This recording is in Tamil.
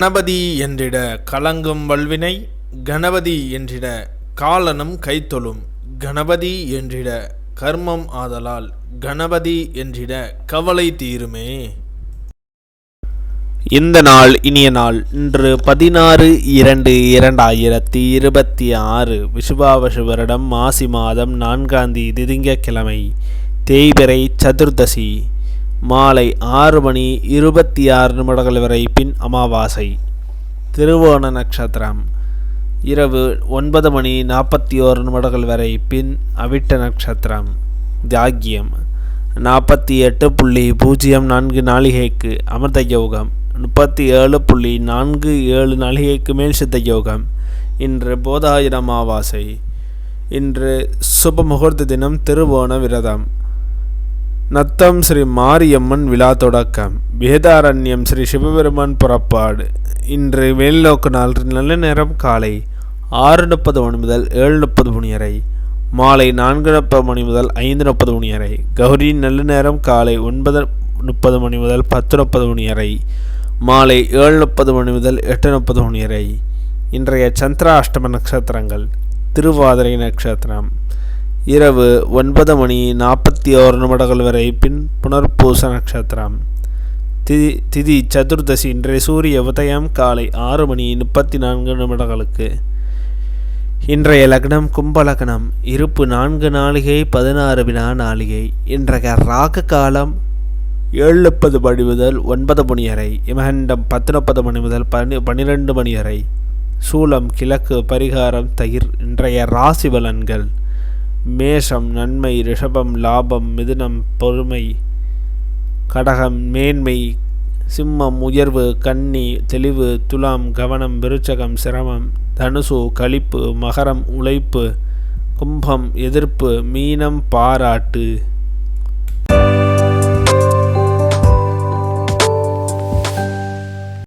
கணபதி என்றிட கலங்கும் வல்வினை, கணபதி என்றிட காலனும் கைத்தொழும், கணபதி என்றிட கர்மம் ஆதலால், கணபதி என்றிட கவலை தீருமே. இந்த நாள் இனிய நாள். இன்று 16/2/2026 விஷுவாவசு வருடம் மாசி மாதம் 4ஆம் தேதி திங்கட்கிழமை, தேய்பிறை சதுர்தசி. மாலை 6:26 வரை பின் அமாவாசை. திருவோண நட்சத்திரம் இரவு 9:41 வரை பின் அவிட்ட நட்சத்திரம். தியாகியம் 48.04 நாளிகைக்கு அமிர்த யோகம், 37.47 நாளிகைக்கு மேல் சித்த யோகம். இன்று போதாயிர அமாவாசை. இன்று சுப முகூர்த்த தினம். திருவோண விரதம். நத்தம் ஸ்ரீ மாரியம்மன் விழா தொடக்கம். வேதாரண்யம் ஸ்ரீ சிவபெருமான் புறப்பாடு. இன்று மேல்நோக்கு நாள். நல்ல நேரம் காலை 6:30 முதல் 7:30 வரை, மாலை 4:30 முதல் 5:30 வரை. கௌரி நல்ல நேரம் காலை 9:30 முதல் 10:30 வரை, மாலை 7:30 முதல் 8:30 வரை. இன்றைய சந்திராஷ்டம நட்சத்திரங்கள். திருவாதிரை நட்சத்திரம் இரவு 9:41 வரை பின் புனர்பூச நட்சத்திரம். திதி சதுர்தசி. இன்றைய சூரிய உதயம் காலை 6:34 இன்றைய லக்னம் கும்ப லக்னம். இருப்பு 4 நாளிகை 16 வினா நாளிகை. இன்றைய ராக காலம் 7:30 முதல் 9 வரை. இமகண்டம் 10:30 முதல் 12 வரை. சூலம் கிழக்கு. பரிகாரம் தயிர். இன்றைய ராசி பலன்கள். மேஷம் நன்மை, ரிஷபம் லாபம், மிதுனம் பொறுமை, கடகம் மேன்மை, சிம்மம் உயர்வு, கன்னி தெளிவு, துலாம் கவனம், விருச்சகம் சிரமம், தனுசு களிப்பு, மகரம் உழைப்பு, கும்பம் எதிர்ப்பு, மீனம் பாராட்டு.